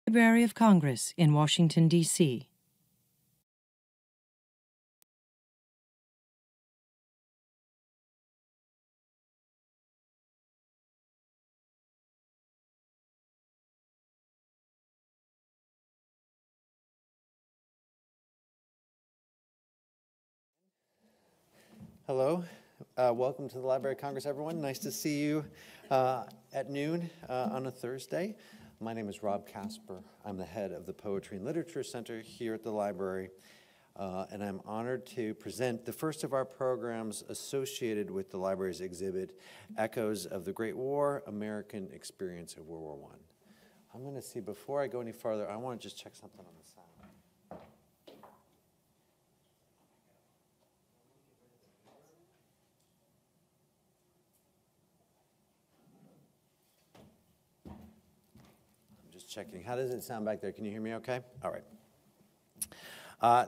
Library of Congress in Washington, D.C. Hello, welcome to the Library of Congress, everyone. Nice to see you at noon on a Thursday. My name is Rob Casper. I'm the head of the Poetry and Literature Center here at the library, and I'm honored to present the first of our programs associated with the library's exhibit, Echoes of the Great War, American Experience of World War I. I'm going to see, before I go any farther, I want to just check something on the sound. Checking. How does it sound back there? Can you hear me okay? All right.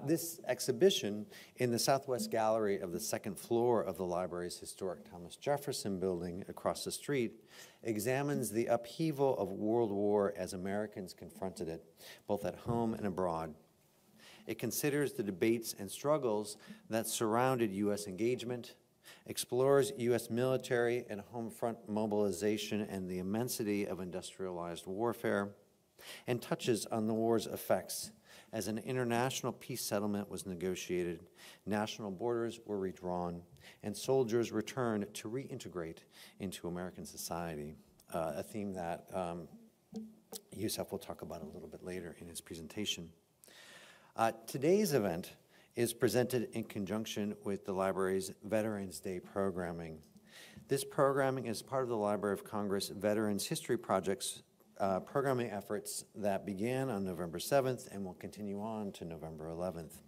This exhibition in the Southwest Gallery of the second floor of the library's historic Thomas Jefferson building across the street examines the upheaval of World War as Americans confronted it, both at home and abroad. It considers the debates and struggles that surrounded U.S. engagement, explores U.S. military and home front mobilization and the immensity of industrialized warfare, and touches on the war's effects as an international peace settlement was negotiated, national borders were redrawn, and soldiers returned to reintegrate into American society, a theme that Yusuf will talk about a little bit later in his presentation. Today's event is presented in conjunction with the library's Veterans Day programming. This programming is part of the Library of Congress Veterans History Project's programming efforts that began on November 7th and will continue on to November 11th.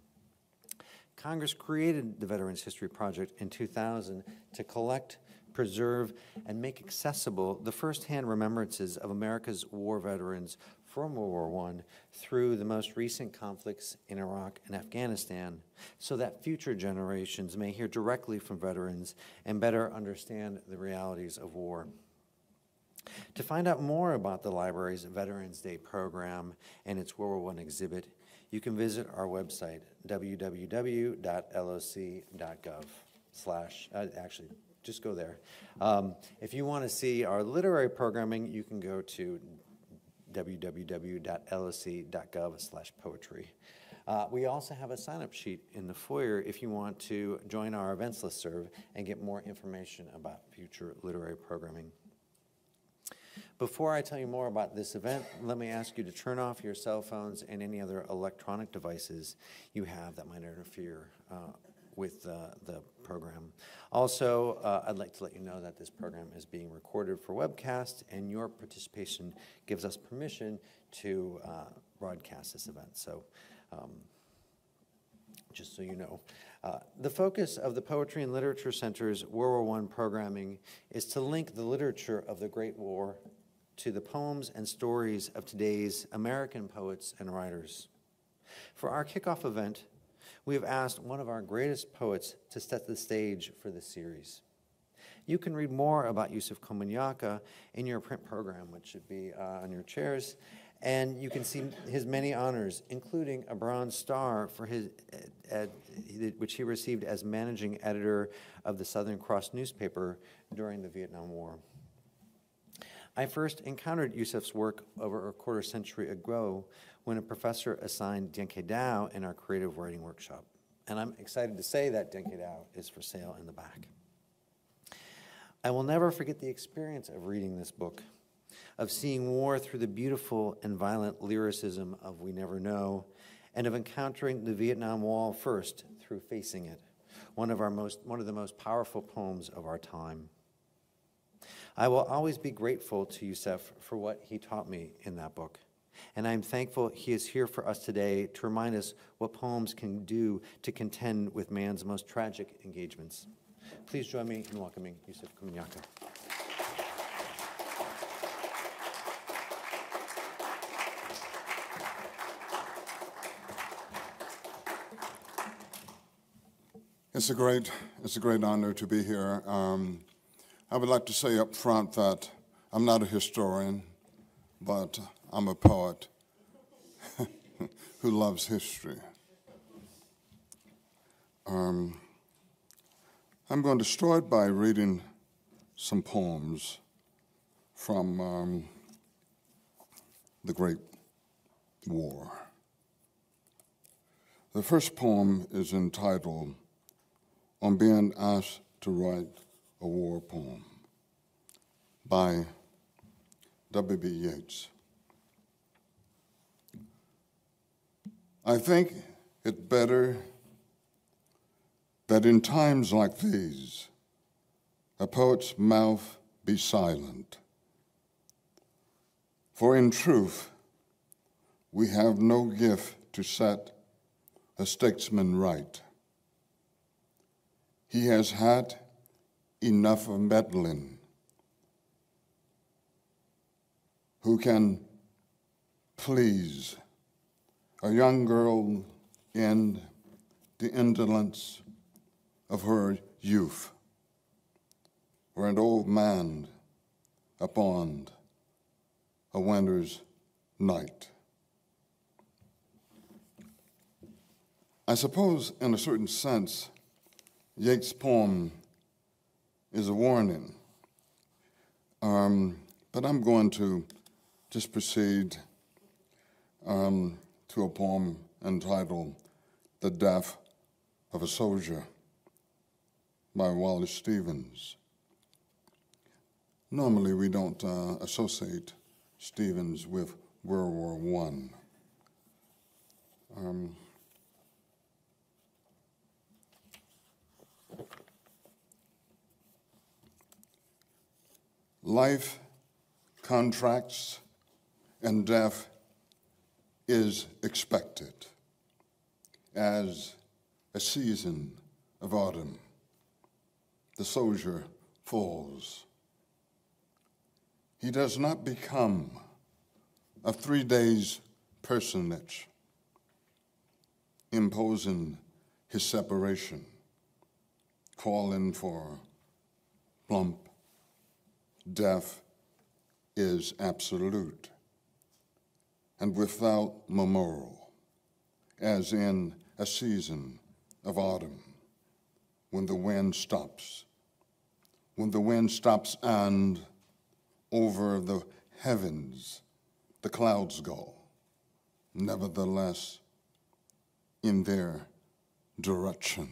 Congress created the Veterans History Project in 2000 to collect, preserve, and make accessible the firsthand remembrances of America's war veterans from World War I through the most recent conflicts in Iraq and Afghanistan, so that future generations may hear directly from veterans and better understand the realities of war. To find out more about the library's Veterans Day program and its World War I exhibit, you can visit our website, www.loc.gov/, actually, just go there. If you want to see our literary programming, you can go to www.loc.gov/poetry. We also have a sign-up sheet in the foyer if you want to join our events listserv and get more information about future literary programming. Before I tell you more about this event, let me ask you to turn off your cell phones and any other electronic devices you have that might interfere with the program. Also, I'd like to let you know that this program is being recorded for webcast, and your participation gives us permission to broadcast this event. So just so you know. The focus of the Poetry and Literature Center's World War I programming is to link the literature of the Great War to the poems and stories of today's American poets and writers. For our kickoff event, we have asked one of our greatest poets to set the stage for this series. You can read more about Yusuf Komunyakaa in your print program, which should be on your chairs, and you can see his many honors, including a Bronze Star for his, which he received as managing editor of the Southern Cross newspaper during the Vietnam War. I first encountered Yusuf's work over a quarter century ago when a professor assigned Dien Ke Dao in our creative writing workshop. And I'm excited to say that Dien Ke Dao is for sale in the back. I will never forget the experience of reading this book, of seeing war through the beautiful and violent lyricism of We Never Know, and of encountering the Vietnam Wall first through Facing It, one of the most powerful poems of our time. I will always be grateful to Yusuf for what he taught me in that book, and I am thankful he is here for us today to remind us what poems can do to contend with man's most tragic engagements. Please join me in welcoming Yusuf Komunyakaa. It's a great honor to be here. I would like to say up front that I'm not a historian, but I'm a poet, who loves history. I'm going to start by reading some poems from the Great War. The first poem is entitled, On Being Asked to Write a War Poem, by W.B. Yeats. I think it better that in times like these, a poet's mouth be silent. For in truth, we have no gift to set a statesman right. He has had enough of meddling. Who can please a young girl in the indolence of her youth, or an old man upon a winter's night? I suppose, in a certain sense, Yeats' poem is a warning, but I'm going to just proceed to a poem entitled The Death of a Soldier by Wallace Stevens. Normally, we don't associate Stevens with World War I. Life, contracts, and death is expected as a season of autumn. The soldier falls. He does not become a 3 days personage, imposing his separation, calling for plump. Death is absolute and without memorial, as in a season of autumn, when the wind stops. When the wind stops and over the heavens the clouds go, nevertheless in their direction.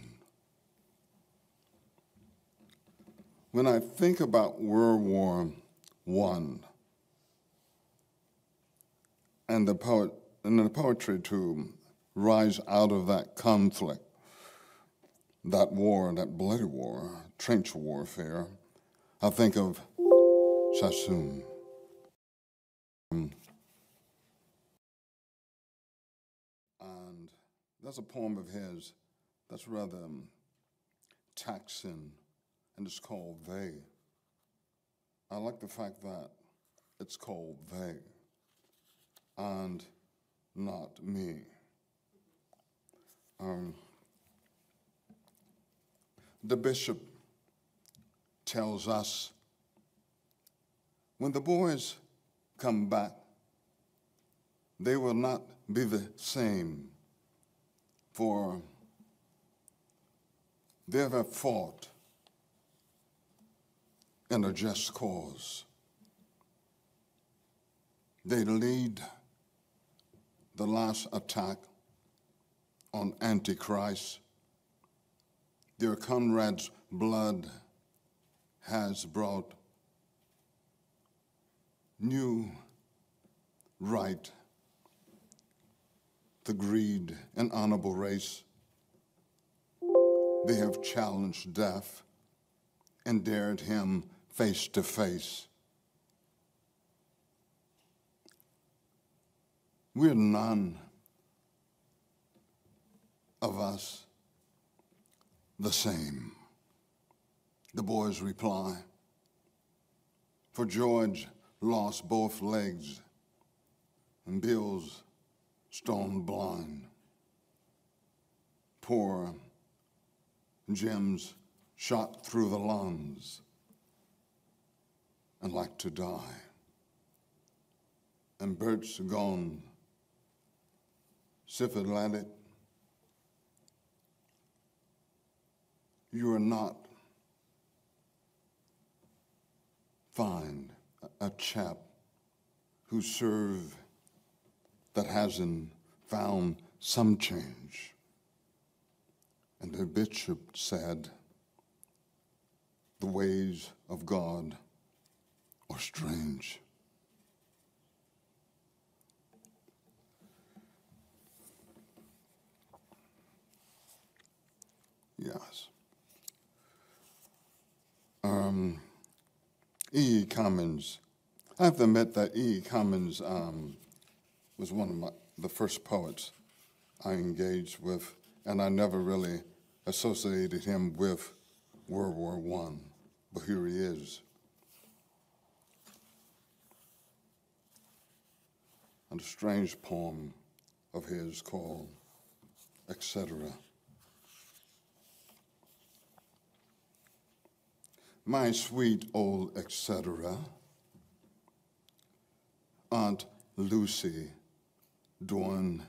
When I think about World War I and the poetry to rise out of that conflict, that war, that bloody war, trench warfare, I think of Sassoon. And that's a poem of his that's rather taxing, and it's called They. I like the fact that it's called They and not me. The bishop tells us when the boys come back, they will not be the same, for they have fought in a just cause. They lead the last attack on Antichrist. Their comrades' blood has brought new right, the greed and honorable race. They have challenged death and dared him face to face. We're none of us the same, the boys reply. For George lost both legs and Bill's stone blind. Poor Jim's shot through the lungs and like to die. And Bert's gone syphilitic, you are not find a chap who served that hasn't found some change. And the bishop said, the ways of God are strange. Yes. E. Cummins. I have to admit that E. Cummins was one of the first poets I engaged with, and I never really associated him with World War I, but here he is. And a strange poem of his called Etc. My sweet old etc. Aunt Lucy during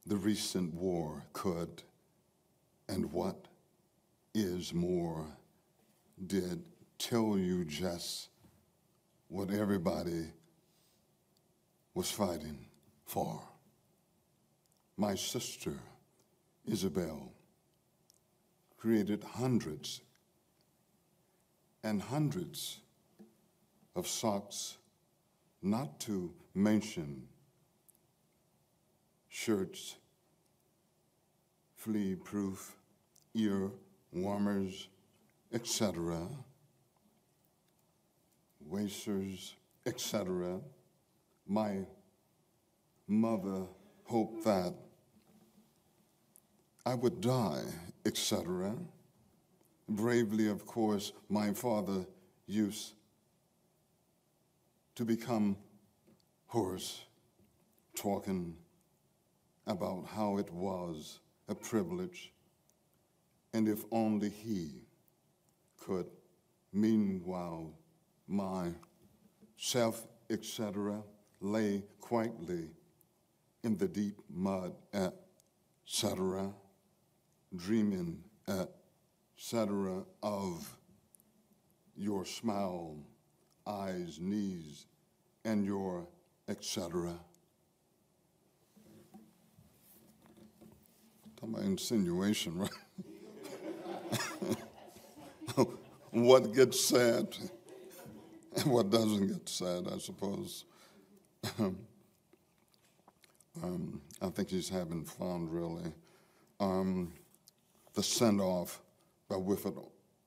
the recent war could, and what is more, did tell you just what everybody was fighting for. My sister, Isabel, created hundreds and hundreds of socks, not to mention shirts, flea-proof, ear warmers, etc., wasters, etc. My mother hoped that I would die, etc. Bravely, of course, my father used to become hoarse, talking about how it was a privilege, and if only he could. Meanwhile, my self, etc., lay quietly in the deep mud, etc., dreaming, etc., of your smile, eyes, knees, and your etc. Talking about insinuation, right? What gets said and what doesn't get said, I suppose. I think he's having fun, really. The Send-Off by Whifford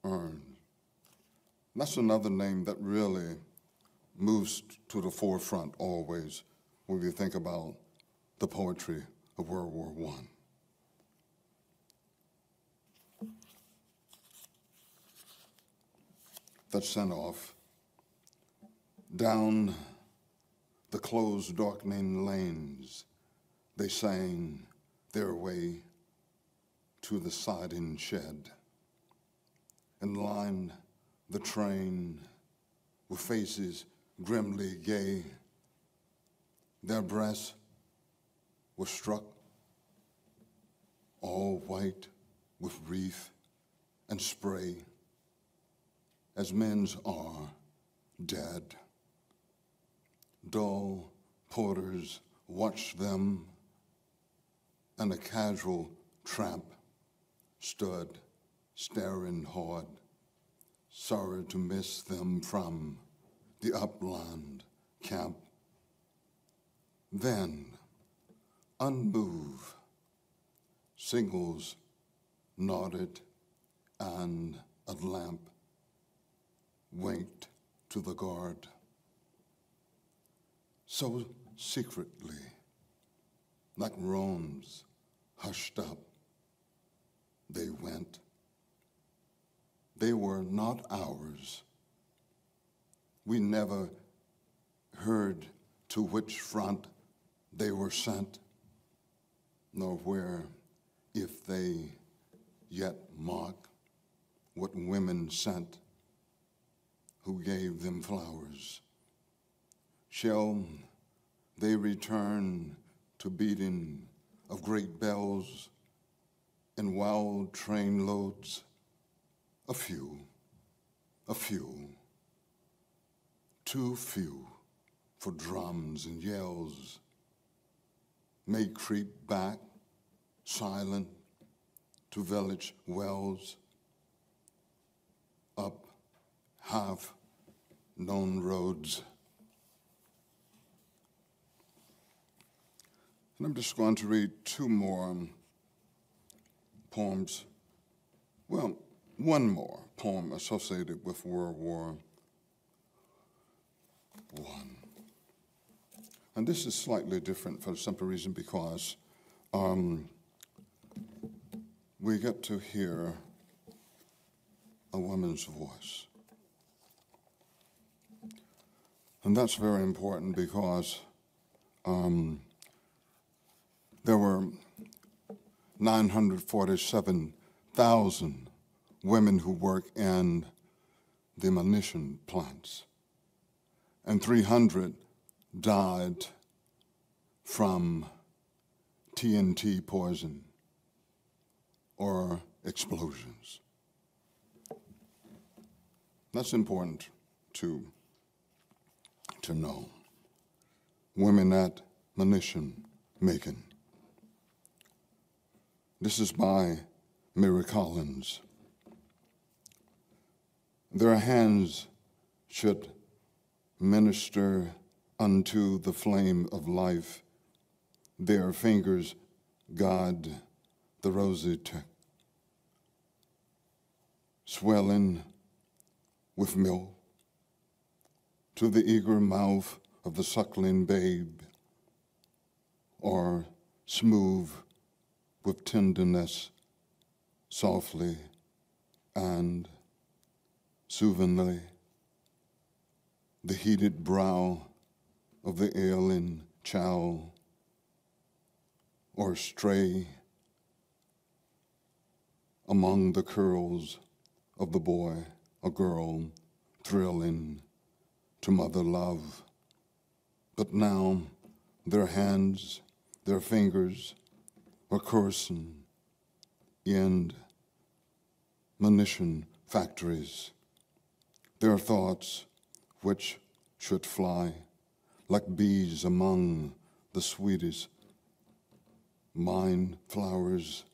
Earn. That's another name that really moves to the forefront always when we think about the poetry of World War I. The Send-Off. Down the closed, darkening lanes, they sang their way to the siding shed and lined the train with faces grimly gay. Their breasts were struck all white with wreath and spray, as men's are dead. Dull porters watched them, and a casual tramp stood staring hard, sorry to miss them from the upland camp. Then, unmoved, singles nodded, and a lamp winked to the guard. So secretly, like roans hushed up, they went. They were not ours. We never heard to which front they were sent, nor where, if they yet mark what women sent who gave them flowers. Shall they return to beating of great bells and wild train loads, a few, too few for drums and yells, may creep back, silent, to village wells, up half-known roads. And I'm just going to read two more poems. Well, one more poem associated with World War I. And this is slightly different for the simple reason because we get to hear a woman's voice. And that's very important because there were 947,000 women who work in the munition plants, and 300 died from TNT poison or explosions. That's important to know. Women at munition making. This is by Mary Collins. Their hands should minister unto the flame of life. Their fingers guard the rosy tick, swelling with milk to the eager mouth of the suckling babe, or smooth with tenderness, softly and soothingly, the heated brow of the ailing child, or stray among the curls of the boy or girl, thrilling to mother love. But now their hands, their fingers are coursing in munition factories. Their thoughts, which should fly like bees among the sweetest mind flowers,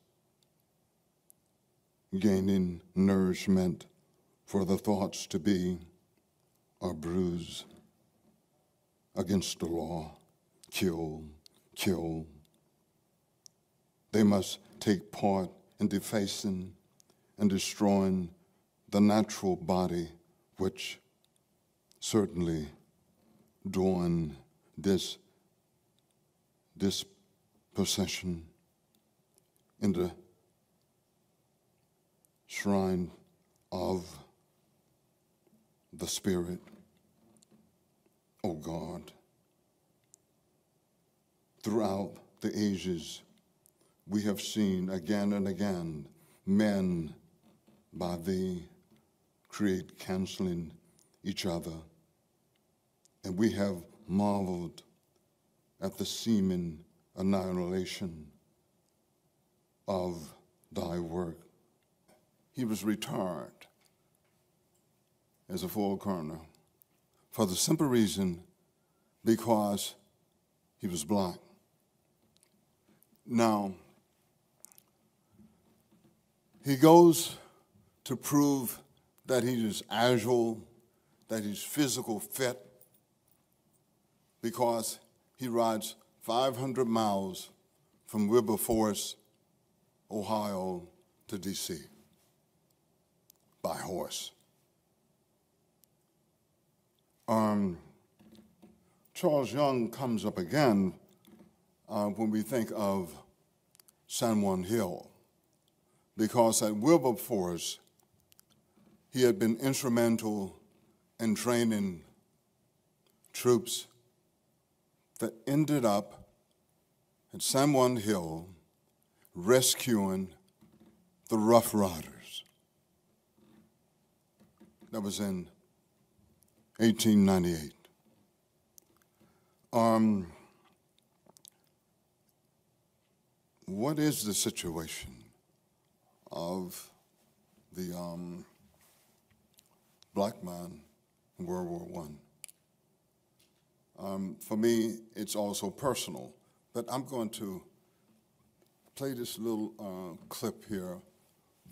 gaining nourishment for the thoughts to be, are bruised against the law. Kill, kill. They must take part in defacing and destroying the natural body, which certainly during this dispossession in the shrine of the Spirit, O God, throughout the ages, we have seen again and again men by thee create canceling each other, and we have marveled at the seeming annihilation of thy work. He was retired as a full colonel for the simple reason because he was black. Now, he goes to prove that he is agile, that he's physical fit, because he rides 500 miles from Wilberforce, Ohio, to D.C. by horse. Charles Young comes up again when we think of San Juan Hill, because at Wilberforce, he had been instrumental in training troops that ended up at San Juan Hill rescuing the Rough Riders. That was in 1898. what is the situation of the black man in World War I? For me, it's also personal, but I'm going to play this little clip here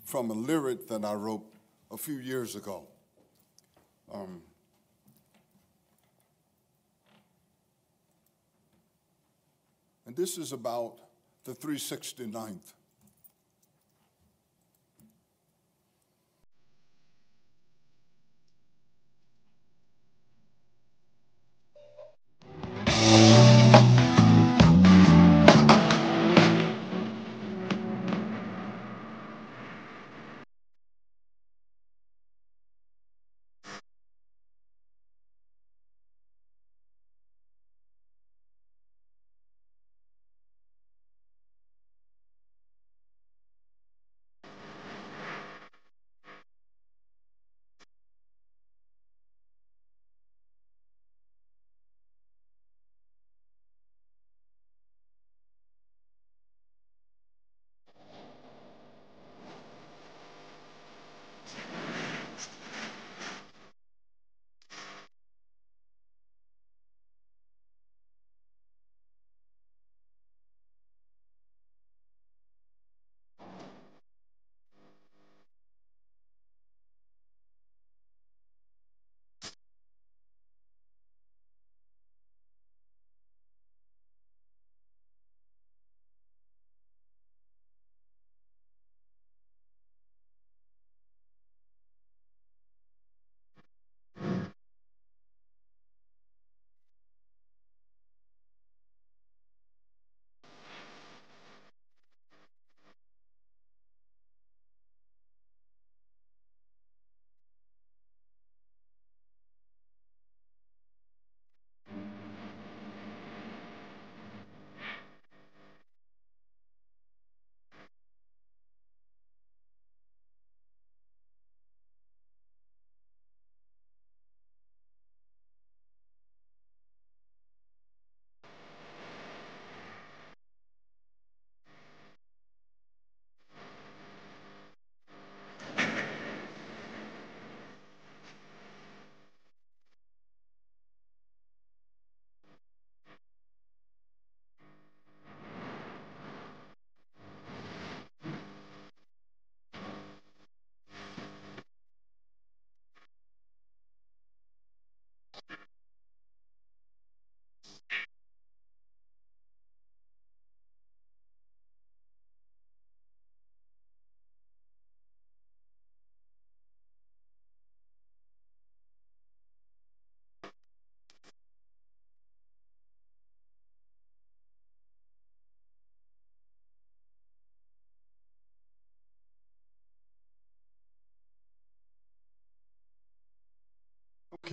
from a lyric that I wrote a few years ago. And this is about the 369th.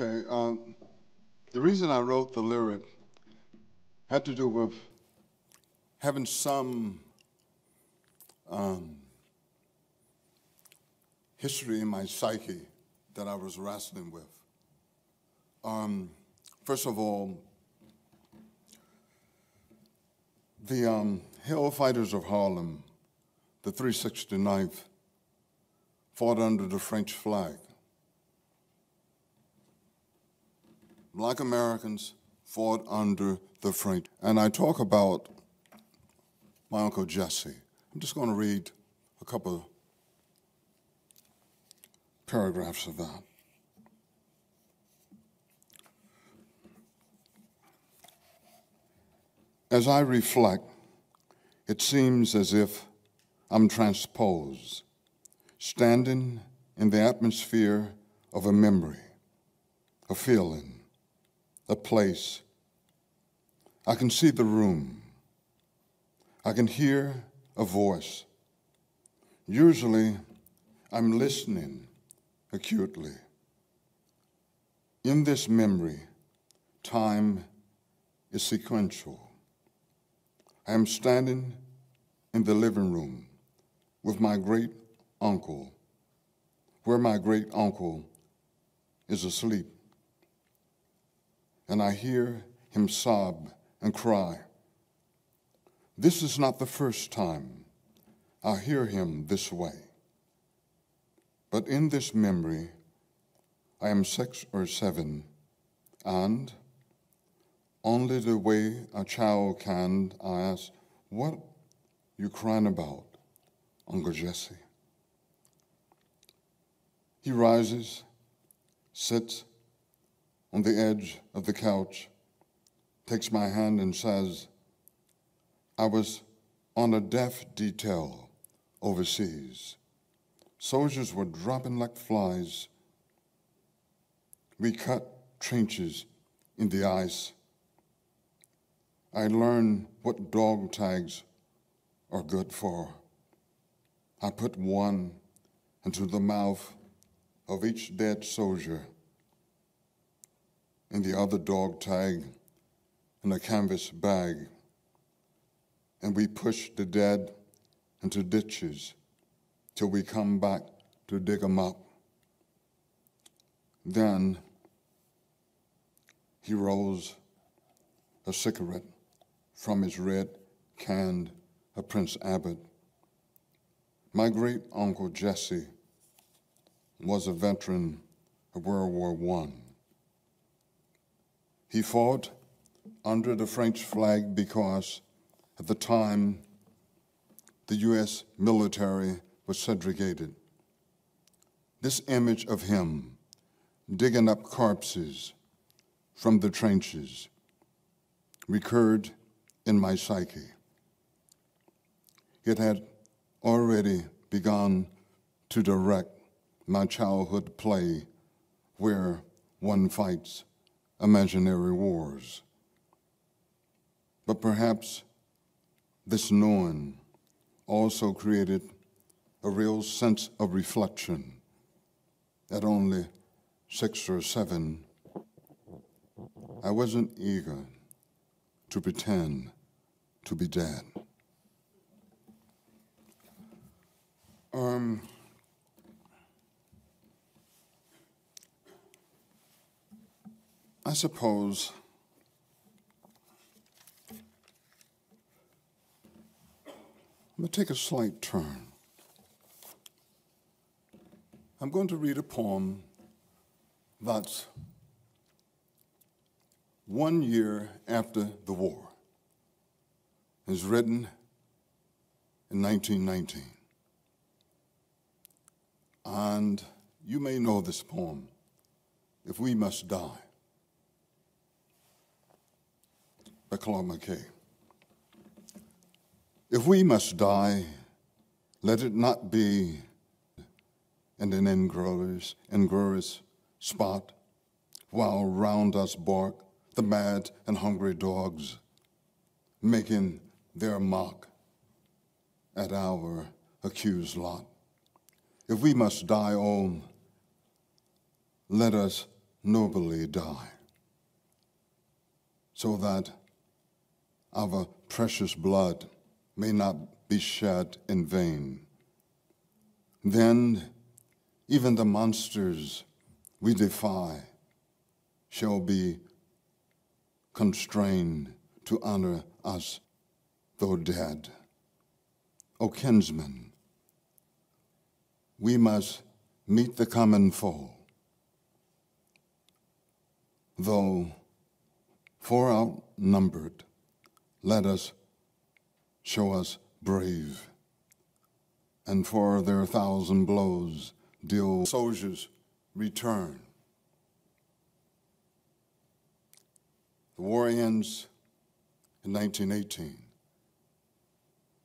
Okay, the reason I wrote the lyric had to do with having some history in my psyche that I was wrestling with. First of all, the Hill Fighters of Harlem, the 369th, fought under the French flag. Black Americans fought under the French. And I talk about my Uncle Jesse. I'm just going to read a couple paragraphs of that. As I reflect, it seems as if I'm transposed, standing in the atmosphere of a memory, a feeling, a place. I can see the room. I can hear a voice. Usually, I'm listening acutely. In this memory, time is sequential. I am standing in the living room with my great uncle, where my great uncle is asleep. And I hear him sob and cry. This is not the first time I hear him this way, but in this memory, I am 6 or 7, and only the way a child can, I ask, "What you crying about, Uncle Jesse?" He rises, sits on the edge of the couch, takes my hand and says, "I was on a death detail overseas. Soldiers were dropping like flies. We cut trenches in the ice. I learned what dog tags are good for. I put one into the mouth of each dead soldier, and the other dog tag in a canvas bag, and we push the dead into ditches till we come back to dig them up." Then he rolls a cigarette from his red can of Prince Abbott. My great uncle Jesse was a veteran of World War I. He fought under the French flag because at the time the U.S. military was segregated. This image of him digging up corpses from the trenches recurred in my psyche. It had already begun to direct my childhood play where one fights imaginary wars. But perhaps this knowing also created a real sense of reflection. At only 6 or 7, I wasn't eager to pretend to be dead. I suppose I'm going to take a slight turn. I'm going to read a poem that's 1 year after the war. It's written in 1919. And you may know this poem, "If We Must Die," by Claude McKay. If we must die, let it not be in an inglorious spot, while round us bark the mad and hungry dogs, making their mock at our accused lot. If we must die, oh, let us nobly die, so that our precious blood may not be shed in vain. Then even the monsters we defy shall be constrained to honor us, though dead. O kinsmen, we must meet the common foe, though far outnumbered. Let us show us brave, and for their 1,000 blows deal. Soldiers return. The war ends in 1918.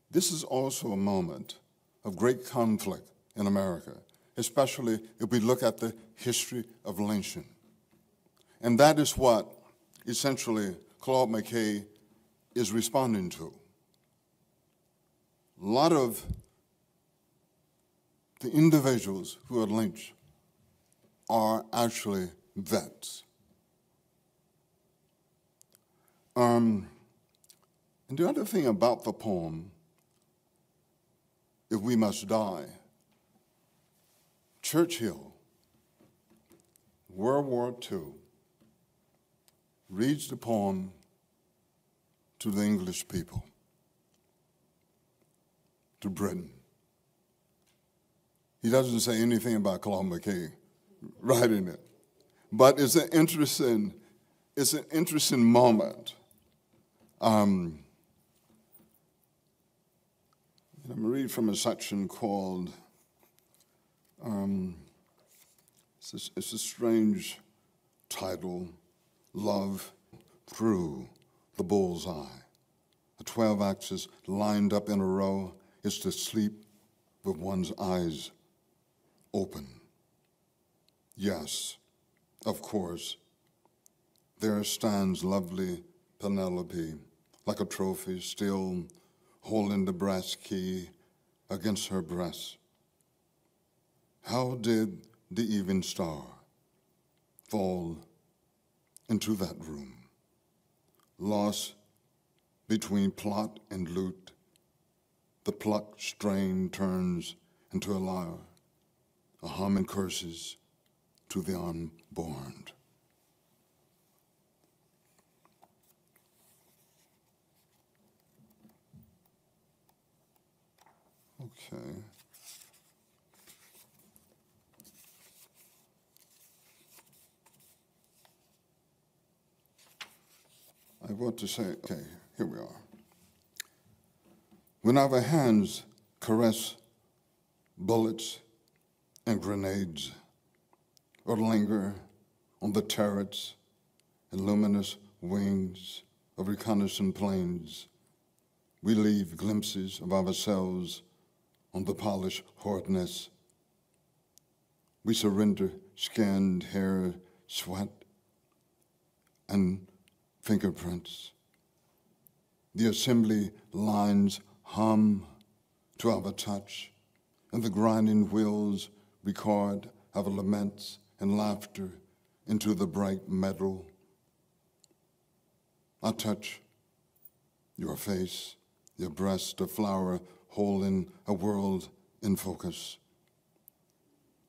This is also a moment of great conflict in America, especially if we look at the history of lynching. And that is what essentially Claude McKay is responding to. A lot of the individuals who are lynched are actually vets. And the other thing about the poem, If We Must Die, Churchill, World War II, reads the poem to the English people. to Britain. He doesn't say anything about Claude McKay writing it. But it's an interesting moment. I'm going to read from a section called, it's a strange title, Love Through the Bullseye. The 12 axes lined up in a row is to sleep with one's eyes open. Yes, of course, there stands lovely Penelope, like a trophy, still holding the brass key against her breast. How did the evening star fall into that room, lost between plot and loot? The plucked strain turns into a lyre, a hum and curses to the unborn. Okay. I want to say, okay, here we are. When our hands caress bullets and grenades, or linger on the turrets and luminous wings of reconnaissance planes, we leave glimpses of ourselves on the polished hardness. We surrender skinned hair, sweat, and fingerprints. The assembly lines hum to our touch, and the grinding wheels record our laments and laughter into the bright metal. I touch your face, your breast, a flower holding a world in focus.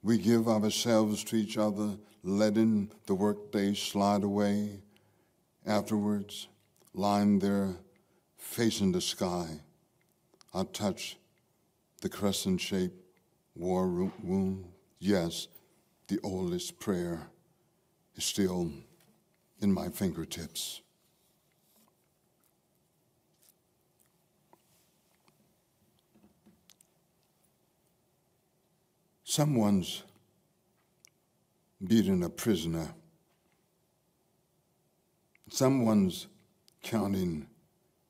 We give ourselves to each other, letting the workday slide away. Afterwards, lying there, facing the sky, I touch the crescent-shaped war wound. Yes, the oldest prayer is still in my fingertips. Someone's beating a prisoner. Someone's counting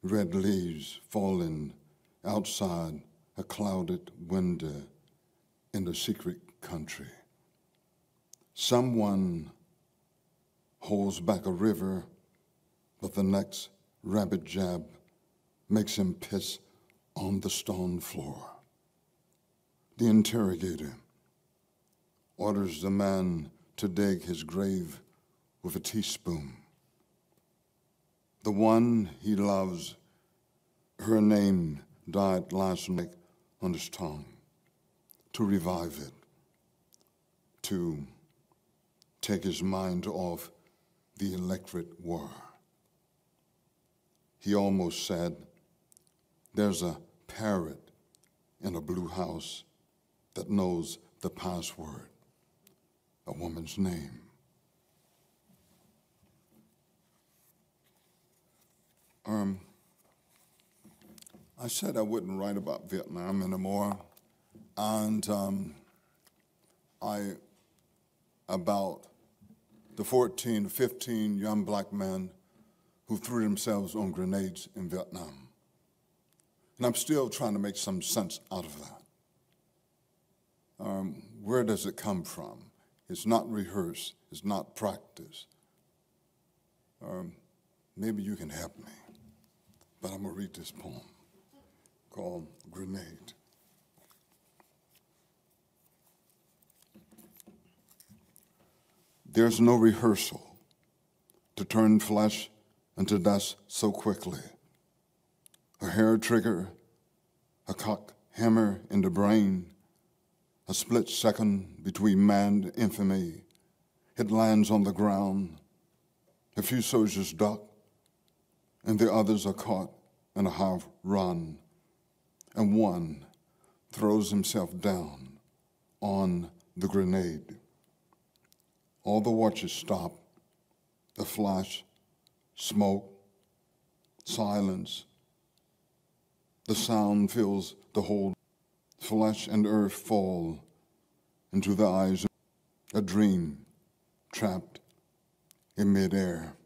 red leaves falling outside a clouded window in the secret country. Someone holds back a river, but the next rabbit jab makes him piss on the stone floor. The interrogator orders the man to dig his grave with a teaspoon. The one he loves, her name died last night on his tongue. To revive it, to take his mind off the electric war. He almost said, there's a parrot in a blue house that knows the password, a woman's name. I said I wouldn't write about Vietnam anymore, and about the 14, 15 young black men who threw themselves on grenades in Vietnam. And I'm still trying to make some sense out of that. Where does it come from? It's not rehearsed, it's not practiced. Maybe you can help me, but I'm gonna read this poem called Grenade. There's no rehearsal to turn flesh into dust so quickly. A hair trigger, a cock hammer in the brain, a split second between man and infamy. It lands on the ground. A few soldiers duck, and the others are caught in a half run. And one throws himself down on the grenade. All the watches stop. The flash, smoke, silence. The sound fills the whole. Flesh and earth fall into the eyes of a dream trapped in midair.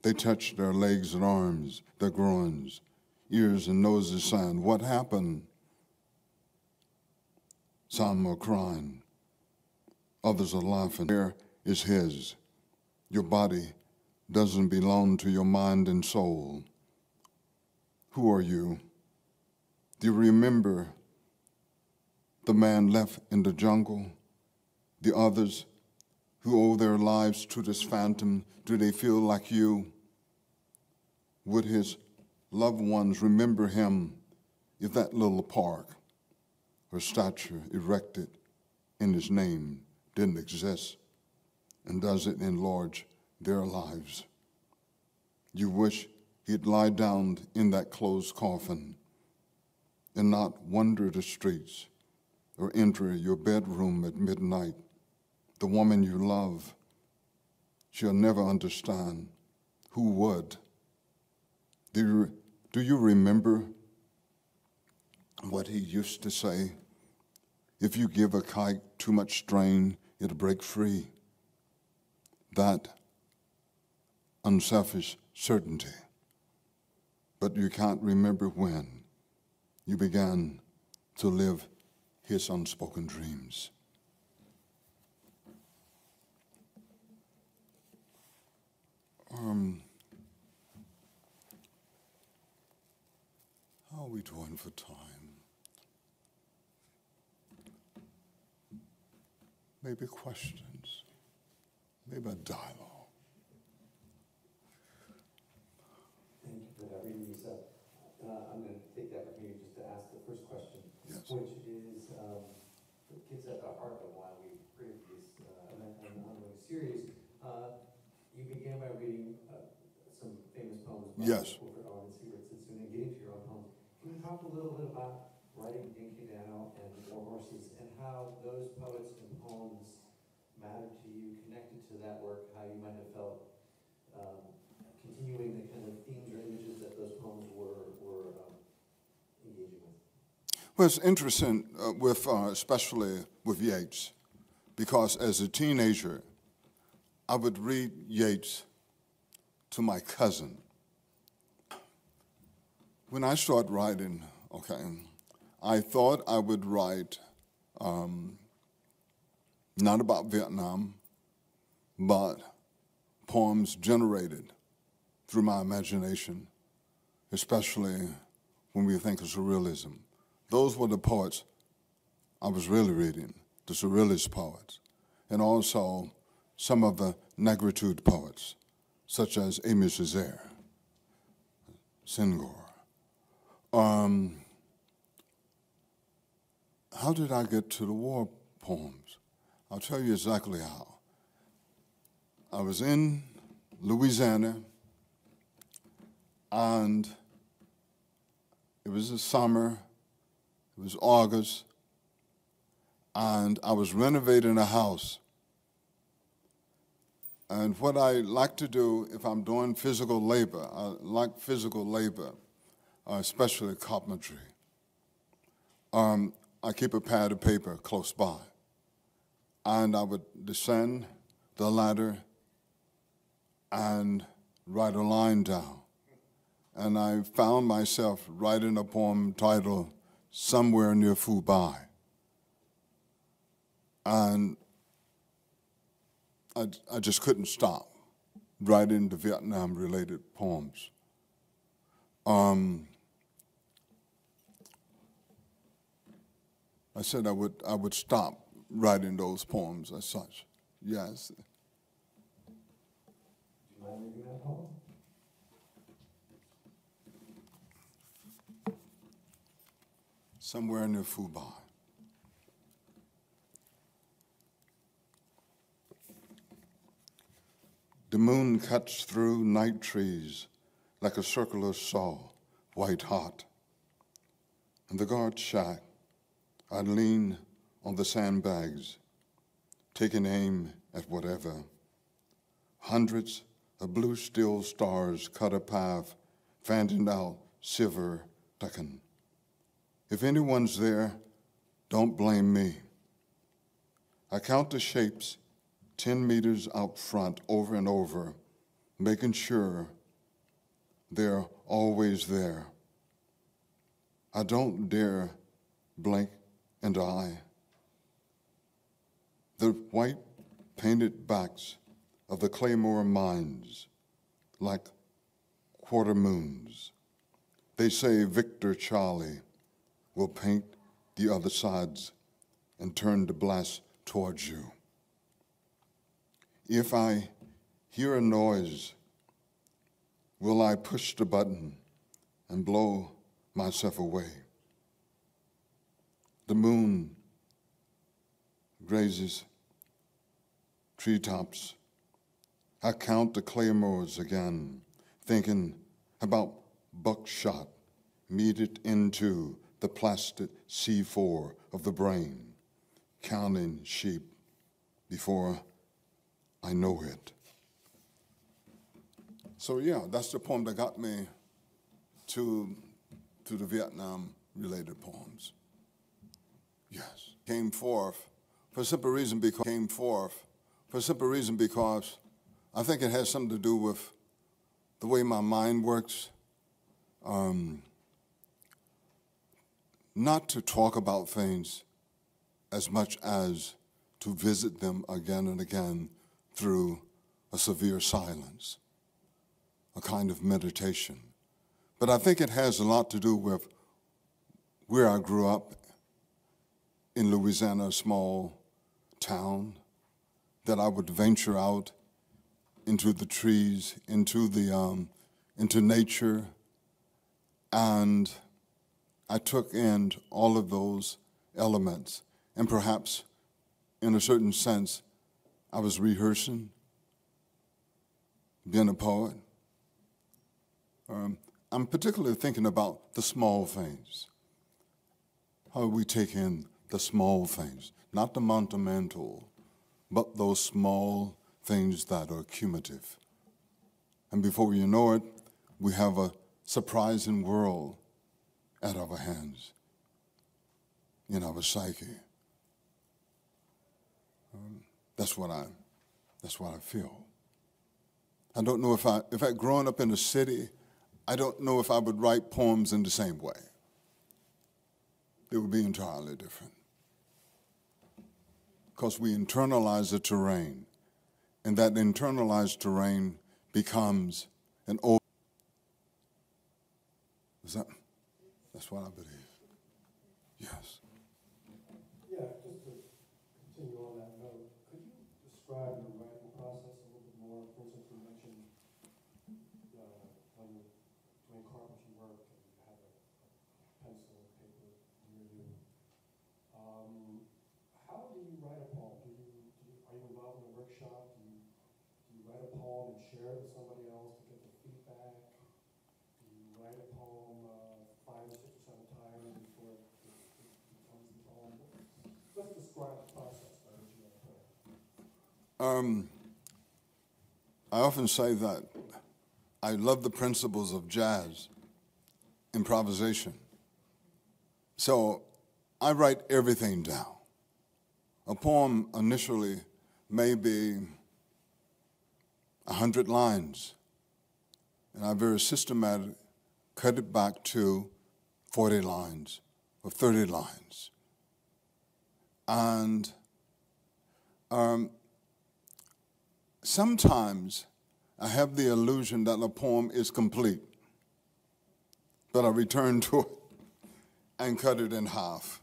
They touch their legs and arms, their groins, ears and noses saying, "What happened?" Some are crying. Others are laughing. Here is his. Your body doesn't belong to your mind and soul. Who are you? Do you remember the man left in the jungle? The others who owe their lives to this phantom, do they feel like you? Would his loved ones remember him if that little park or statue erected in his name didn't exist? And does it enlarge their lives? You wish he'd lie down in that closed coffin and not wander the streets or enter your bedroom at midnight. The woman you love, she'll never understand. Who would? Do you remember what he used to say? If you give a kite too much strain, it'll break free. That unselfish certainty. But you can't remember when you began to live his unspoken dreams. How are we doing for time? Maybe questions, maybe a dialogue. Thank you for that reading, Lisa. I'm going to take the opportunity just to ask the first question, Yes. which is the kids at the heart of why we created this event and ongoing series. You began by reading some famous poems by Yes. Wilfred Owen and Sigurd Sitsun, and getting to your own poems. Can you talk a little bit about writing Dinky Dow and War Horses and how those poets and poems mattered to you, connected to that work, how you might have felt continuing the kind of themes or images that those poems were engaging with? Well, it's interesting especially with Yeats, because as a teenager, I would read Yeats to my cousin. When I started writing, I thought I would write not about Vietnam, but poems generated through my imagination, especially when we think of surrealism. Those were the poets I was really reading, the surrealist poets, and also some of the negritude poets, such as Aimé Césaire, Senghor. How did I get to the war poems? I'll tell you exactly how. I was in Louisiana, and it was the summer, it was August, and I was renovating a house. And what I like to do if I'm doing physical labor, I like physical labor, especially carpentry. I keep a pad of paper close by, and I would descend the ladder and write a line down. And I found myself writing a poem titled Somewhere Near Fubai. And I just couldn't stop writing the Vietnam-related poems. I said I would stop writing those poems as such. Yes. Do you mind reading that poem? Somewhere near Fubai. The moon cuts through night trees like a circular saw, white hot. And the guard shack I'd lean on the sandbags, taking aim at whatever. Hundreds of blue steel stars cut a path, fanning out silver ducking. If anyone's there, don't blame me. I count the shapes 10 meters out front over and over, making sure they're always there. I don't dare blink an eye. The white painted backs of the Claymore mines, like quarter moons. They say Victor Charlie will paint the other sides and turn the blast towards you. If I hear a noise, will I push the button and blow myself away? The moon grazes treetops. I count the claymores again, thinking about buckshot meted into the plastic C4 of the brain, counting sheep before I know it. So yeah, that's the poem that got me to the Vietnam-related poems. Yes, came forth for a simple reason because I think it has something to do with the way my mind works. Not to talk about things as much as to visit them again and again through a severe silence, a kind of meditation. But I think it has a lot to do with where I grew up in Louisiana, a small town, that I would venture out into the trees, into nature, and I took in all of those elements. And perhaps, in a certain sense, I was rehearsing being a poet. I'm particularly thinking about the small things. How we take in the small things, not the monumental, but those small things that are cumulative. And before you know it, we have a surprising world at our hands, in our psyche. That's what I feel. I don't know if I growing up in a city, I don't know if I would write poems in the same way. They would be entirely different. Because we internalize the terrain, and that internalized terrain becomes an old. That's what I believe. Yes. Yeah, just to continue on that note, could you describe your writing process a little bit more? For instance, you mentioned when you're doing carpentry work and you have a pencil and paper near you. How do you write a poem? Are you involved in a workshop? Do you write a poem and share it with somebody else to get the feedback? Do you write a poem 5 or 6 or 7 times before it becomes the poem? Let's describe the process by which you write a poem. I often say that I love the principles of jazz improvisation. So I write everything down. A poem initially may be 100 lines, and I very systematically cut it back to 40 lines or 30 lines. And sometimes I have the illusion that a poem is complete, but I return to it and cut it in half.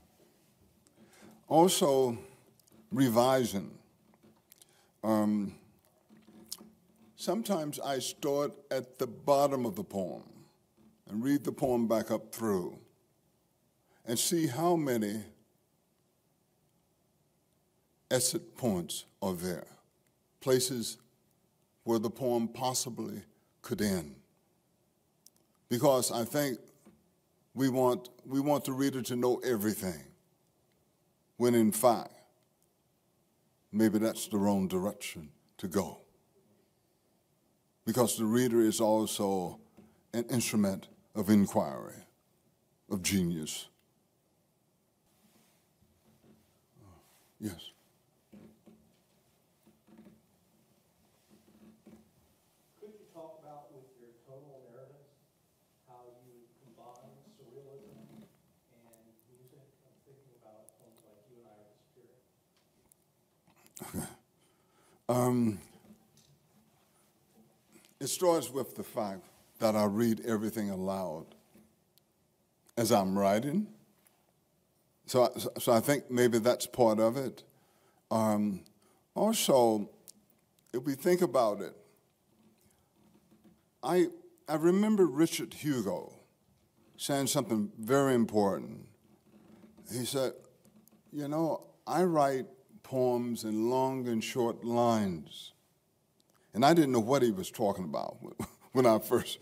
Also, revising. Sometimes I start at the bottom of the poem and read the poem back up through and see how many exit points are there, places where the poem possibly could end. Because I think we want the reader to know everything. when in fact, maybe that's the wrong direction to go. Because the reader is also an instrument of inquiry, of genius. Yes. Could you talk about with your tonal narratives how you combine surrealism and music? I'm thinking about films like You and I Are the Spirit. It starts with the fact that I read everything aloud as I'm writing. So I think maybe that's part of it. Also, if we think about it, I remember Richard Hugo saying something very important. He said, you know, I write poems in long and short lines. And I didn't know what he was talking about when I first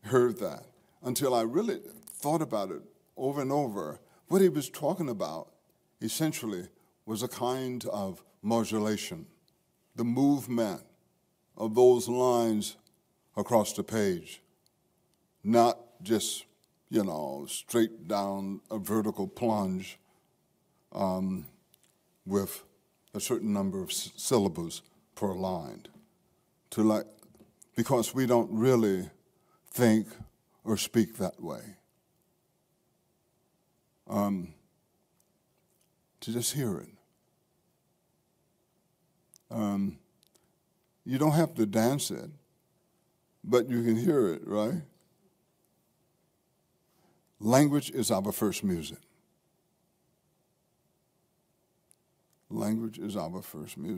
heard that, until I really thought about it over and over. What he was talking about, essentially, was a kind of modulation, the movement of those lines across the page, not just, you know, straight down a vertical plunge with a certain number of syllables per line. Because we don't really think or speak that way. To just hear it. You don't have to dance it, but you can hear it, right? Language is our first music. Language is our first music.